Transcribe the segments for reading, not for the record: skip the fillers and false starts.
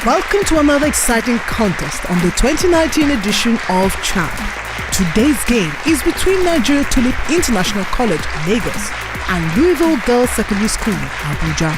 Welcome to another exciting contest on the 2019 edition of Champ. Today's game is between Nigerian Tulip International College, Lagos, and Louisville Girls Secondary School, Abuja.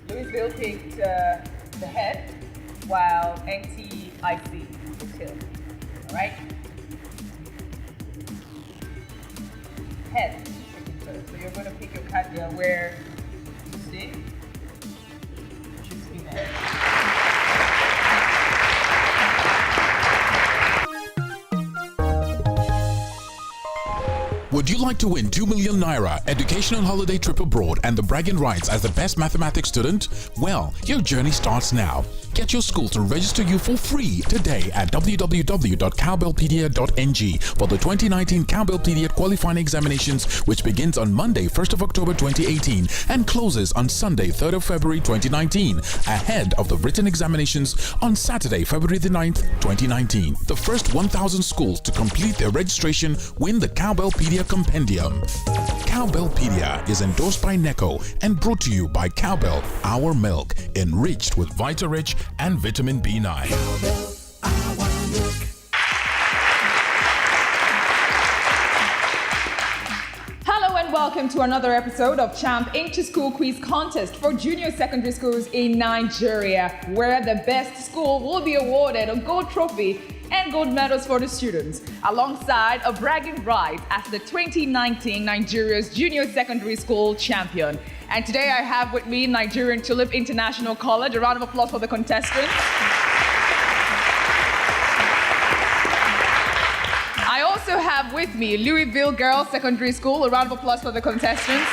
Louisville picked the head, while NTIC the tail. All right? Head. So you're going to pick your card there where to stay. Choose be the head. Would you like to win 2 million naira, educational holiday trip abroad, and the bragging rights as the best mathematics student? Well, your journey starts now. Get your school to register you for free today at www.cowbellpedia.ng for the 2019 Cowbellpedia qualifying examinations, which begins on Monday, 1st of October 2018 and closes on Sunday, 3rd of February 2019, ahead of the written examinations on Saturday, February the 9th, 2019. The first 1,000 schools to complete their registration win the Cowbellpedia Compendium. Cowbellpedia is endorsed by NECO and brought to you by Cowbell, our milk, enriched with Vita-Rich and vitamin B9. Cowbell, our milk. Hello and welcome to another episode of Champ Inter-School Quiz Contest for junior secondary schools in Nigeria, where the best school will be awarded a gold trophy and gold medals for the students, alongside a bragging right as the 2019 Nigeria's Junior Secondary School champion. And today I have with me Nigerian Tulip International College. A round of applause for the contestants. I also have with me Louisville Girls Secondary School. A round of applause for the contestants.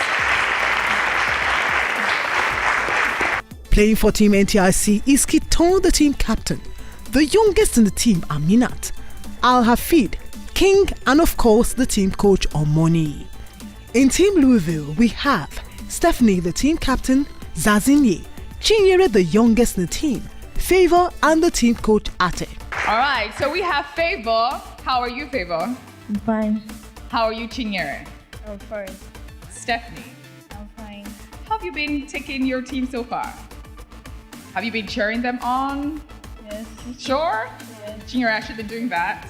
Playing for Team NTIC is Kiton, the team captain. The youngest in the team, Aminat, Al-Hafid, King, and of course the team coach, Omoni. In Team Louisville, we have Stephanie, the team captain, Zazinye, Chinyere, the youngest in the team, Favor, and the team coach, Ate. All right, so we have Favor. How are you, Favor? I'm fine. How are you, Chinyere? I'm fine. Stephanie? I'm fine. How have you been taking your team so far? Have you been cheering them on? Yes. Sure? Yes. Chinyere actually been doing that.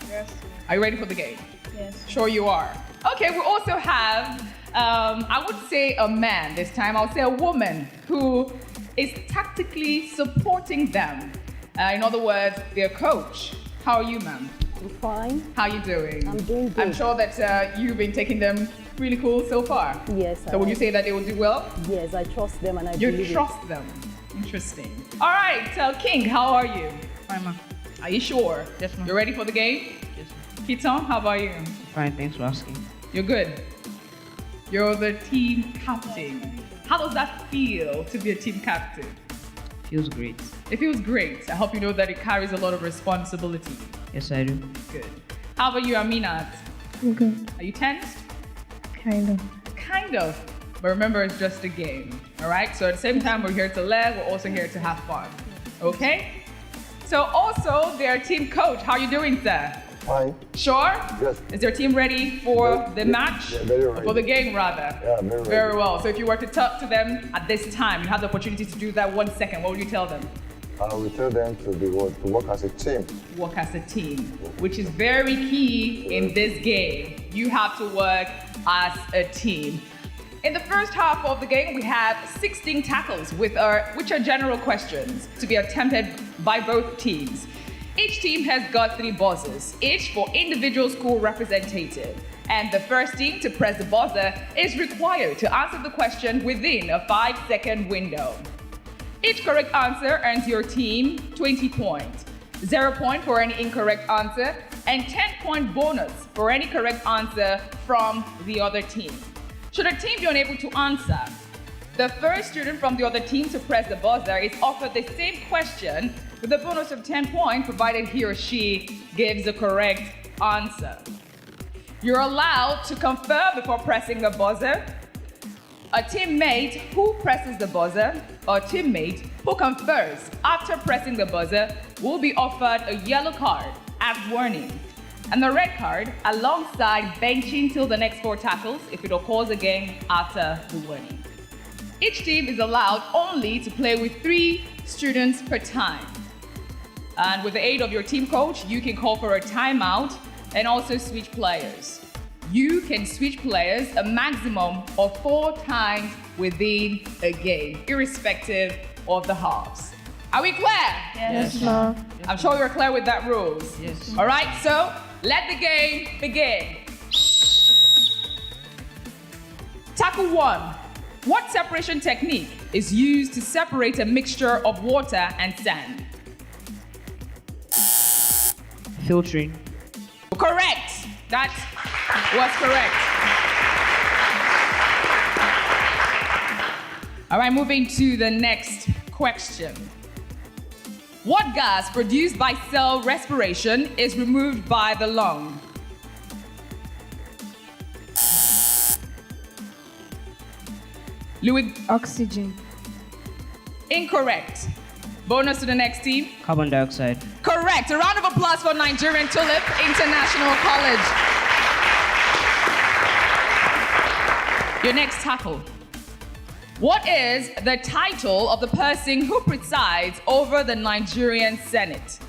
Yes. Are you ready for the game? Yes. Sure you are. Okay, we also have, I would say a man this time. I'll say a woman who is tactically supporting them. In other words, their coach. How are you, ma'am? I'm fine. How are you doing? I'm doing good. I'm sure that you've been taking them really cool so far. Yes. So would you say that they will do well? Yes, I trust them and I believe You trust them. Interesting. All right, King, how are you? Fine, ma'am. Are you sure? Yes, ma'am. You ready for the game? Yes, ma'am. Kiton, how about you? Fine, thanks for asking. You're good. You're the team captain. How does that feel to be a team captain? Feels great. It feels great. I hope you know that it carries a lot of responsibility. Yes, I do. Good. How about you, Aminat? I'm good. Are you tensed? Kind of. Kind of. But remember, it's just a game. All right? So at the same time, we're here to learn. We're also here to have fun. Okay? So also, their team coach. How are you doing, sir? Fine. Sure? Yes. Is your team ready for the match? Yeah, very ready. For the game, rather? Yeah, very ready. Very well. So if you were to talk to them at this time, you have the opportunity to do that 1 second. What would you tell them? I will tell them to work as a team. Work as a team, which is very key in this game. You have to work as a team. In the first half of the game, we have 16 tackles, which are general questions to be attempted by both teams. Each team has got 3 buzzers, each for individual school representative. And the first team to press the buzzer is required to answer the question within a 5-second window. Each correct answer earns your team 20 points. 0 point for any incorrect answer, and 10-point bonus for any correct answer from the other team. Should a team be unable to answer, the first student from the other team to press the buzzer is offered the same question with a bonus of 10 points, provided he or she gives the correct answer. You're allowed to confer before pressing the buzzer. A teammate who presses the buzzer or teammate who confers after pressing the buzzer will be offered a yellow card as warning and the red card alongside benching till the next 4 tackles if it occurs again after the warning. Each team is allowed only to play with 3 students per time. And with the aid of your team coach, you can call for a timeout and also switch players. You can switch players a maximum of 4 times within a game, irrespective of the halves. Are we clear? Yes, ma'am. I'm sure you're clear with that rules. Yes. All right, so let the game begin. Tackle 1. What separation technique is used to separate a mixture of water and sand? Filtering. Correct. That was correct. All right, moving to the next question. What gas produced by cell respiration is removed by the lung? Louis, Oxygen. incorrect. Bonus to the next team. Carbon dioxide. Correct. A round of applause for Nigerian Tulip International College. Your next tackle. What is the title of the person who presides over the Nigerian Senate?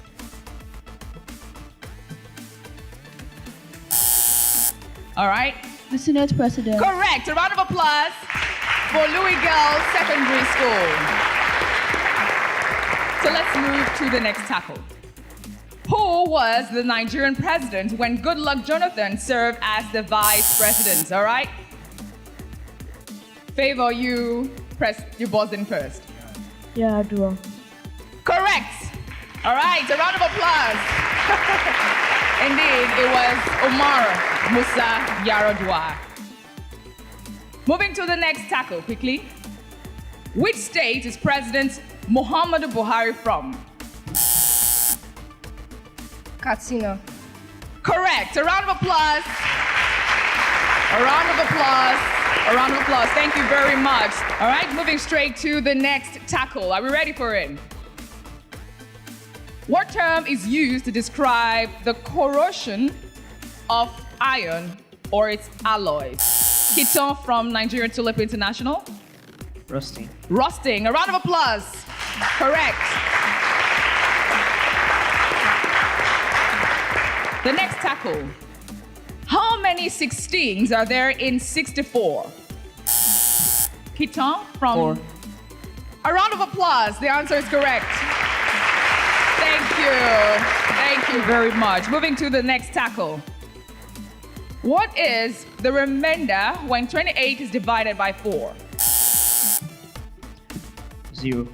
All right. The Senate President. Correct. A round of applause for Louisville Secondary School. So let's move to the next tackle. Who was the Nigerian president when Goodluck Jonathan served as the vice president? All right. Favor, you press your button first. Yeah, Adua. Correct. All right, a round of applause. Indeed, it was Omar Musa Yaradua. Moving to the next tackle quickly. Which state is President Muhammadu Buhari from? Katsina. Correct. A round of applause. A round of applause. A round of applause. Thank you very much. All right, moving straight to the next tackle. Are we ready for it? What term is used to describe the corrosion of iron or its alloys? Kiton from Nigerian Tulip International. Rusting. Rusting. A round of applause. Correct. The next tackle. How many 16s are there in 64? Kiton from... 4. A round of applause. The answer is correct. Thank you. Thank you very much. Moving to the next tackle. What is the remainder when 28 is divided by 4? 0.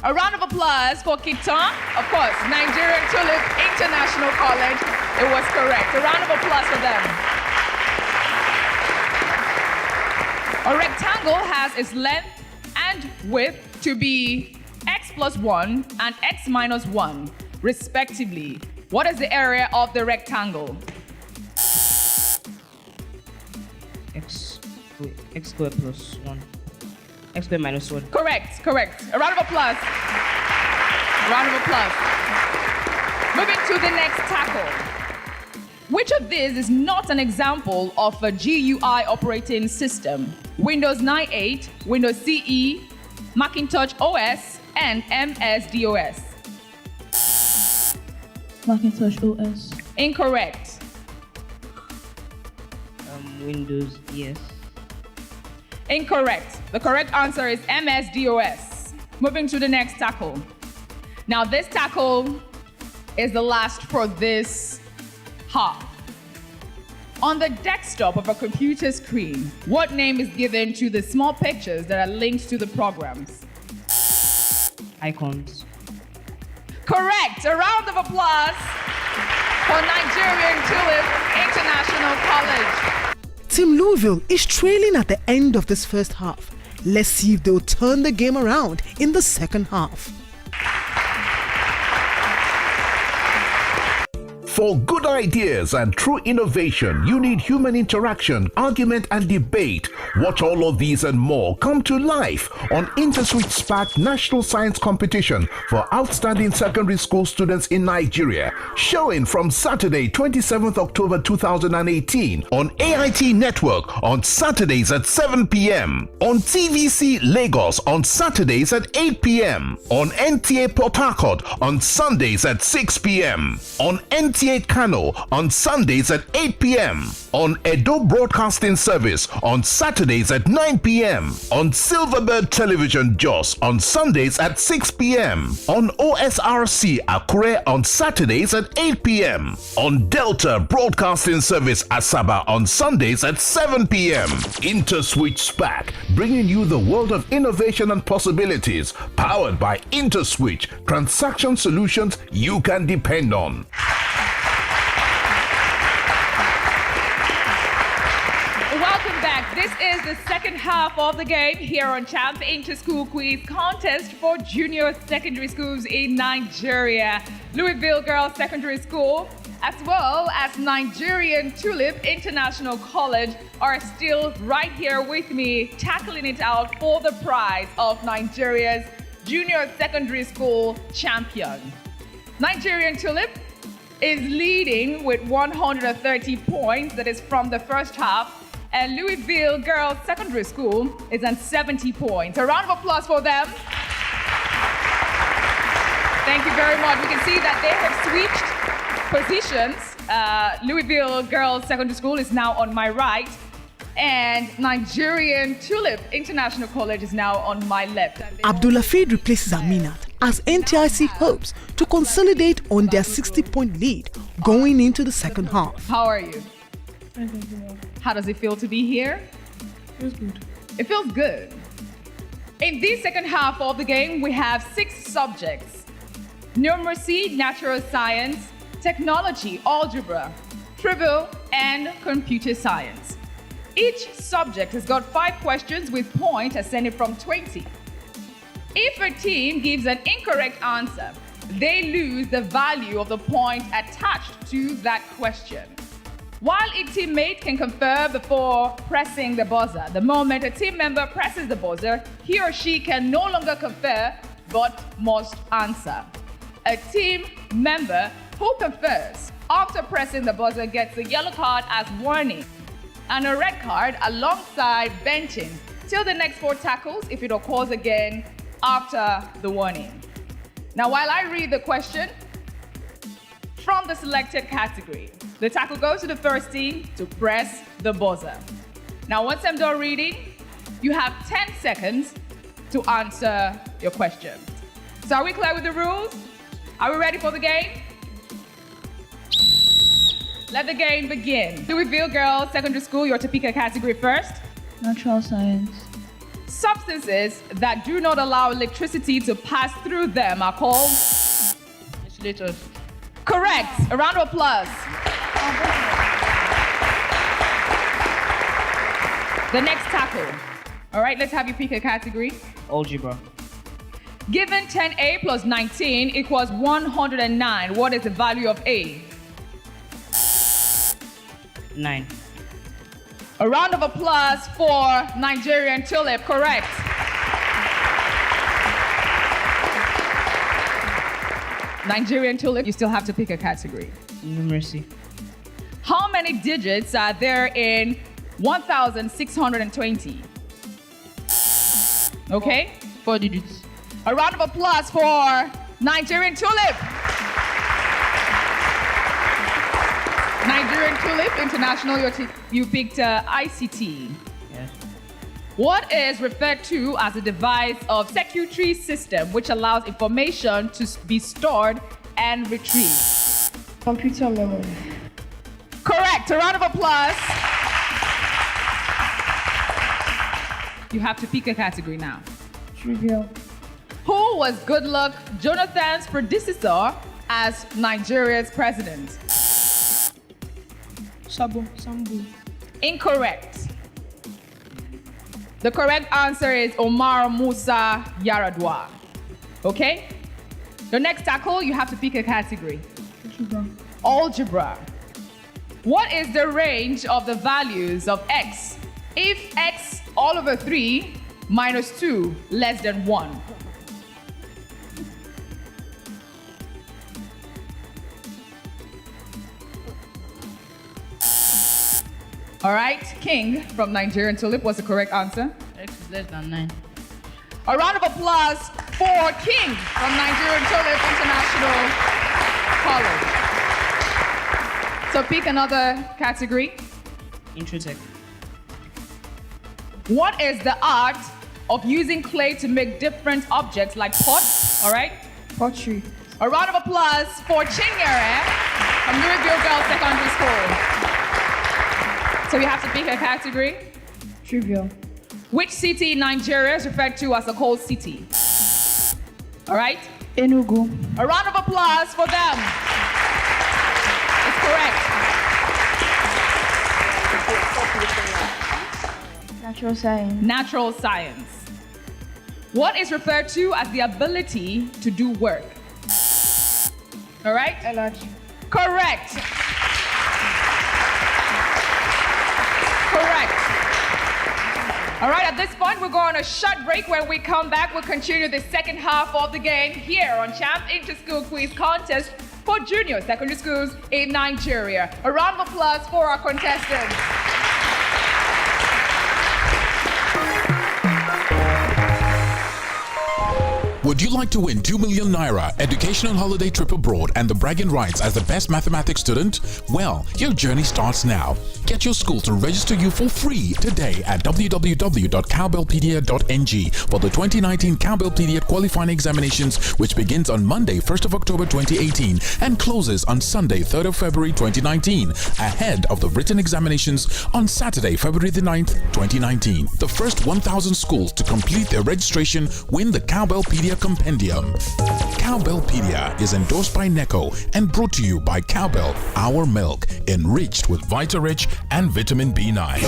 A round of applause for Kitan. Of course, Nigerian Tulip International College. It was correct. A round of applause for them. A rectangle has its length and width to be x plus 1 and x minus 1, respectively. What is the area of the rectangle? X squared plus 1. X squared minus 1. Correct, correct. A round of applause. A round of applause. Moving to the next tackle. Which of these is not an example of a GUI operating system? Windows 9.8, Windows CE, Macintosh OS, and MS-DOS. Macintosh OS. Incorrect. Windows, yes. Incorrect. The correct answer is MS-DOS. Moving to the next tackle. Now this tackle is the last for this half. On the desktop of a computer screen, what name is given to the small pictures that are linked to the programs? Icons. Correct. A round of applause for Nigerian Tulip International College. Team Louisville is trailing at the end of this first half. Let's see if they'll turn the game around in the second half. For good ideas and true innovation, you need human interaction, argument and debate. Watch all of these and more come to life on InterSwitch Spark National Science Competition for outstanding secondary school students in Nigeria. Showing from Saturday, 27th October 2018 on AIT Network on Saturdays at 7 p.m. On TVC Lagos on Saturdays at 8 p.m. On NTA Port Harcourt on Sundays at 6 p.m. On NTA Kano on Sundays at 8 p.m. On Edo Broadcasting Service on Saturdays at 9 p.m. On Silverbird Television Jos on Sundays at 6 p.m. On OSRC Akure on Saturdays at 8 p.m. On Delta Broadcasting Service Asaba on Sundays at 7 p.m. InterSwitch Spark, bringing you the world of innovation and possibilities, powered by InterSwitch, transaction solutions you can depend on. Welcome back. This is the second half of the game here on Champ Inter-School Quiz Contest for junior secondary schools in Nigeria. Louisville Girls Secondary School, as well as Nigerian Tulip International College, are still right here with me, tackling it out for the prize of Nigeria's junior secondary school champion. Nigerian Tulip is leading with 130 points, that is from the first half, and Louisville Girls Secondary School is on 70 points. A round of applause for them. Thank you very much. We can see that they have switched positions. Louisville Girls Secondary School is now on my right, and Nigerian Tulip International College is now on my left. Abdulhafid replaces Aminat as NTIC hopes to consolidate on their 60-point lead going into the second half. How are you? How does it feel to be here? Feels good. It feels good. In the second half of the game, we have 6 subjects: numeracy, natural science, technology, algebra, trivial, and computer science. Each subject has got 5 questions with points ascending from 20. If a team gives an incorrect answer, they lose the value of the point attached to that question. While a teammate can confer before pressing the buzzer, the moment a team member presses the buzzer, he or she can no longer confer but must answer. A team member who confers after pressing the buzzer gets a yellow card as warning and a red card alongside benching till the next 4 tackles if it occurs again after the warning. Now, while I read the question from the selected category, the tackle goes to the first team to press the buzzer. Now, once I'm done reading, you have 10 seconds to answer your question. So are we clear with the rules? Are we ready for the game? Let the game begin. Louisville Girls Secondary School, you're to pick a category first. Natural science. Substances that do not allow electricity to pass through them are called? Insulators. Correct. A round of applause. The next tackle. All right, let's have you pick a category. Algebra. Given 10a plus 19 equals 109, what is the value of a? 9. A round of applause for Nigerian Tulip. Correct. Nigerian Tulip, you still have to pick a category. Numeracy. How many digits are there in 1,620? Okay? 4 digits. A round of applause for Nigerian Tulip. Nigerian Tulip International, you picked ICT. Yes. What is referred to as a device of circuitry system which allows information to be stored and retrieved? Computer memory. Correct. A round of applause. You have to pick a category now. Trivial. Who was Goodluck Jonathan's predecessor as Nigeria's president? Sambu. Incorrect. The correct answer is Omar Musa Yaradua. Okay? The next tackle, you have to pick a category. Algebra. What is the range of the values of x if x all over 3 minus 2 less than 1? All right, King from Nigerian Tulip was the correct answer. X is less than 9. A round of applause for King from Nigerian Tulip International College. So pick another category. Introtech. What is the art of using clay to make different objects like pots? All right. Pottery. A round of applause for Chinyere from Louisville Girls Secondary School. So you have to pick a category. Trivial. Which city in Nigeria is referred to as a cold city? All right. Enugu. A round of applause for them. It's correct. Natural science. Natural science. What is referred to as the ability to do work? All right. Energy. Correct. Correct. All right, at this point, we're going on a short break. When we come back, we'll continue the second half of the game here on Champ Inter-School Quiz Contest for junior secondary schools in Nigeria. A round of applause for our contestants. Would you like to win 2 million naira, educational holiday trip abroad, and the bragging rights as the best mathematics student? Well, your journey starts now. Get your school to register you for free today at www.cowbellpedia.ng for the 2019 Cowbellpedia qualifying examinations, which begins on Monday, 1st of October 2018 and closes on Sunday, 3rd of February 2019, ahead of the written examinations on Saturday, February the 9th, 2019. The first 1,000 schools to complete their registration win the Cowbellpedia Compendium. Cowbellpedia is endorsed by NECO and brought to you by Cowbell, our milk, enriched with Vita-Rich and vitamin B9.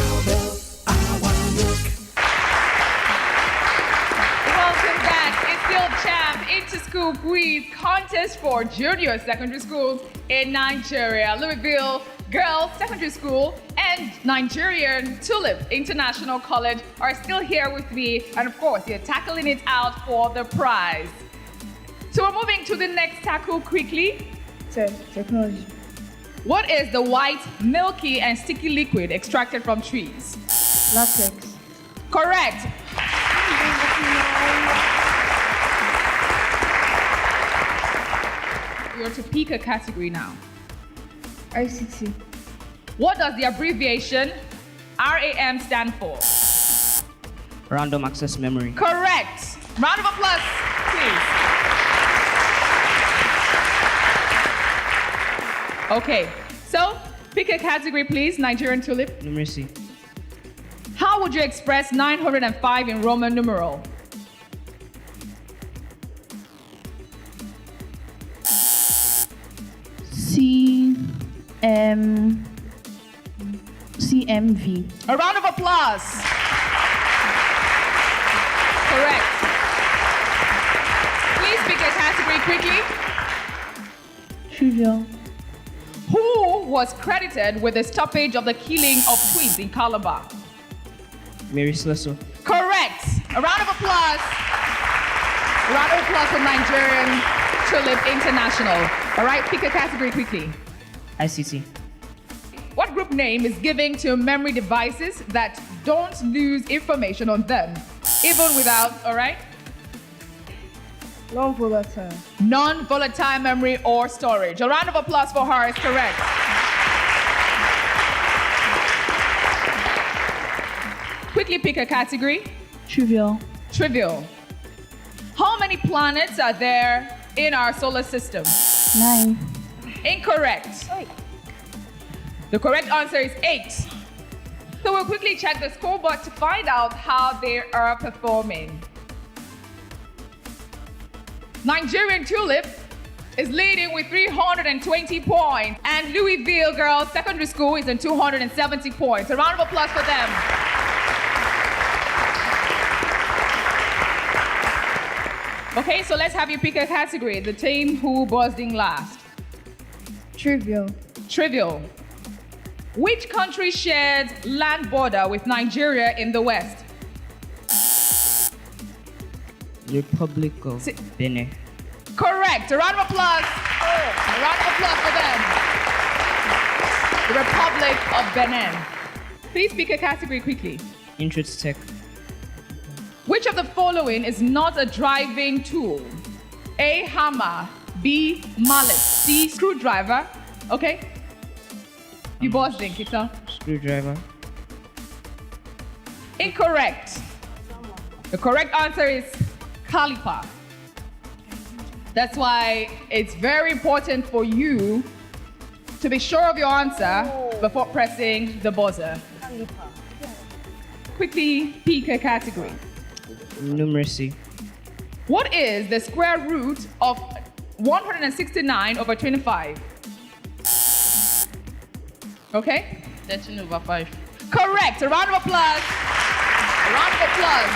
Welcome back. It's still Champ Inter-School Quiz Contest for junior secondary schools in Nigeria. Louisville Girls Secondary School and Nigerian Tulip International College are still here with me, and of course, you're tackling it out for the prize. So we're moving to the next tackle quickly. Technology. What is the white, milky, and sticky liquid extracted from trees? Latex. Correct. You're to pick a category now. ICT. What does the abbreviation RAM stand for? Random access memory. Correct. Round of applause, please. Okay, so pick a category, please. Nigerian Tulip. Numeracy. How would you express 905 in Roman numeral? CMV. A round of applause. Correct. Please pick a category quickly. Trivial. Who was credited with the stoppage of the killing of twins in Calabar? Mary Slesso. Correct. A round of applause. A round of applause for Nigerian Tulip International. All right, pick a category quickly. ICT. What group name is given to memory devices that don't lose information on them, even without, all right? Non-volatile. Non-volatile memory or storage. A round of applause for her is correct. Quickly pick a category. Trivial. Trivial. How many planets are there in our solar system? 9. Incorrect. The correct answer is 8. So we'll quickly check the scoreboard to find out how they are performing. Nigerian Tulip is leading with 320 points, and Louisville Girls Secondary School is in 270 points. A round of applause for them. Okay, so let's have you pick a category. The team who buzzed in last. Trivial. Trivial. Which country shares land border with Nigeria in the west? Republic of Benin. Correct. A round of applause. A round of applause for them. The Republic of Benin. Please pick a category quickly. Intro-tech. Which of the following is not a driving tool? A, hammer. B, mallet. C, screwdriver. Okay? You boss think, Kita. Screwdriver. Incorrect. The correct answer is caliper. That's why it's very important for you to be sure of your answer before pressing the buzzer. Quickly pick a category. Numeracy. What is the square root of 169 over 25? Okay? 13 over 5. Correct. A round of applause. A round of applause.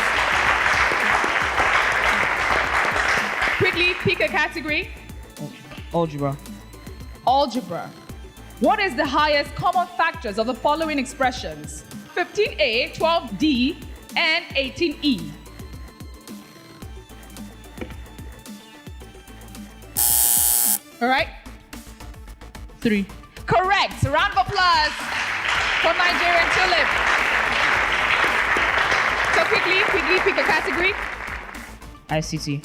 Quickly pick a category. Algebra. Algebra. What is the highest common factors of the following expressions? 15a, 12d, and 18e. All right? 3. Correct. A round of applause for Nigerian Tulip. So quickly pick a category. ICT.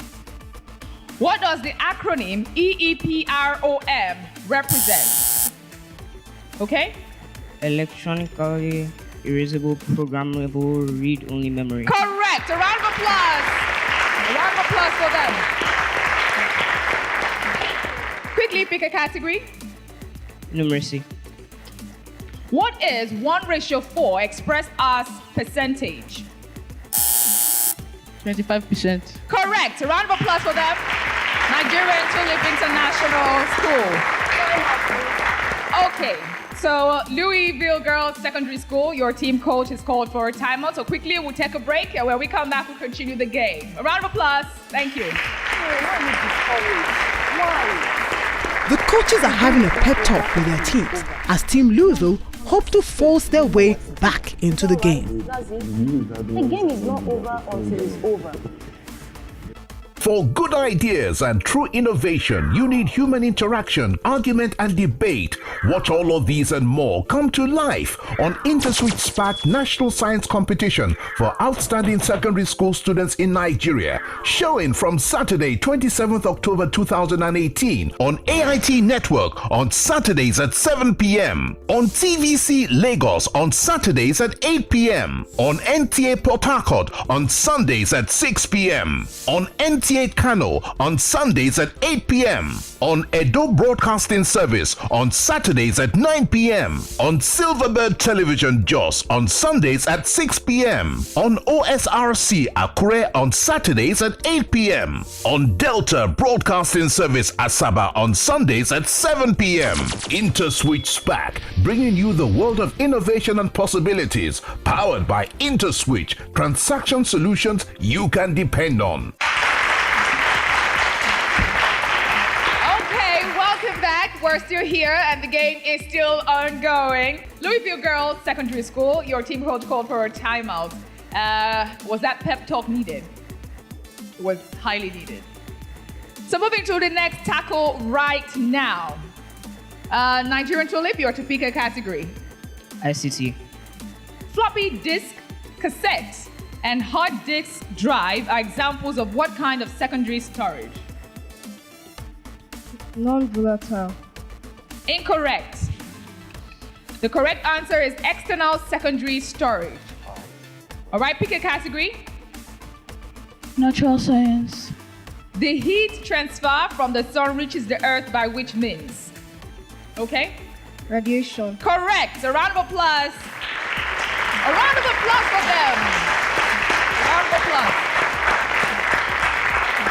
What does the acronym EEPROM represent? Okay? Electronically erasable, programmable, read-only memory. Correct. A round of applause. A round of applause for them. Quickly pick a category. Numeracy. What is 1:4 expressed as percentage? 25%. Correct. A round of applause for them. Nigerian Tulip International School. Okay, so Louisville Girls Secondary School, your team coach is called for a timeout. So quickly, we'll take a break, and when we come back, we'll continue the game. A round of applause. Thank you. The coaches are having a pep talk with their teams as Team Louisville hope to force their way back into the game. That's it. The game is not over until it's over. For good ideas and true innovation, you need human interaction, argument and debate. Watch all of these and more come to life on InterSwitch Spark National Science Competition for outstanding secondary school students in Nigeria. Showing from Saturday, 27th October 2018 on AIT Network on Saturdays at 7 p.m. On TVC Lagos on Saturdays at 8 p.m. On NTA Port Harcourt on Sundays at 6 p.m. On NTA Kano on Sundays at 8 p.m. On Edo Broadcasting Service on Saturdays at 9 p.m. On Silverbird Television Jos on Sundays at 6 p.m. On OSRC Akure on Saturdays at 8 p.m. On Delta Broadcasting Service Asaba on Sundays at 7 p.m. InterSwitch Spark, bringing you the world of innovation and possibilities, powered by InterSwitch, transaction solutions you can depend on. We're still here and the game is still ongoing. Louisville Girls Secondary School, your team coach called for a timeout. Was that pep talk needed? It was highly needed. So moving to the next tackle right now. Nigerian Tulip, you're to pick a category. ICT. Floppy disk, cassette, and hard disk drive are examples of what kind of secondary storage? Non-volatile. Incorrect. The correct answer is external secondary storage. All right, pick a category. Natural science. The heat transfer from the sun reaches the earth by which means? Okay? Radiation. Correct. A round of applause. A round of applause for them. A round of applause.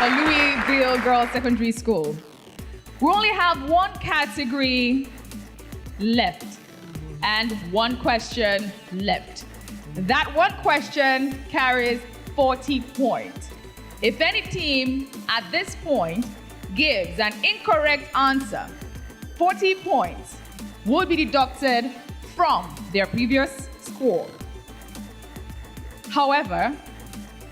for Louisville Girls Secondary School. We only have one category left and one question left. That one question carries 40 points. If any team at this point gives an incorrect answer, 40 points will be deducted from their previous score. However,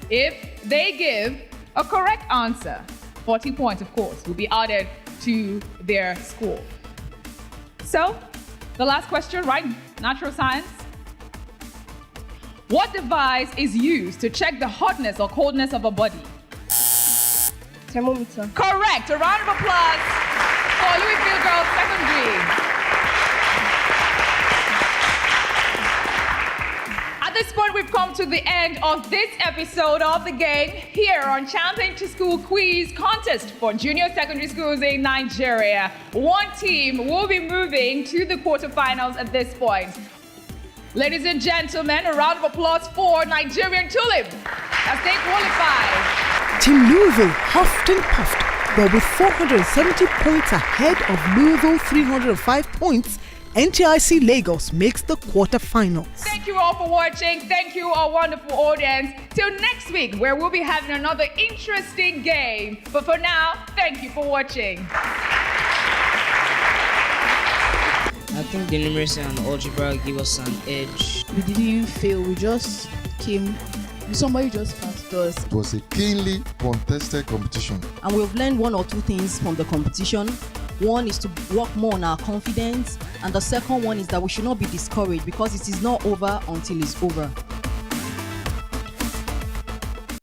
if they give a correct answer, 40 points, of course, will be added to their score. So, the last question, right? Natural science. What device is used to check the hotness or coldness of a body? Thermometer. Correct. A round of applause for Louisville Girls Secondary. At this point, we've come to the end of this episode of the game here on Champion to School Quiz Contest for junior secondary schools in Nigeria. One team will be moving to the quarterfinals at this point. Ladies and gentlemen, a round of applause for Nigerian Tulip as they qualify. Team Louisville huffed and puffed, but with 470 points ahead of Louisville 305 points, NTIC Lagos makes the quarterfinals. Thank you all for watching. Thank you, our wonderful audience. Till next week, where we'll be having another interesting game. But for now, thank you for watching. I think the numeracy and algebra give us an edge. We didn't fail, we just came, somebody just passed us. It was a keenly contested competition. And we've learned one or two things from the competition. One is to work more on our confidence, and the second one is that we should not be discouraged because it is not over until it's over.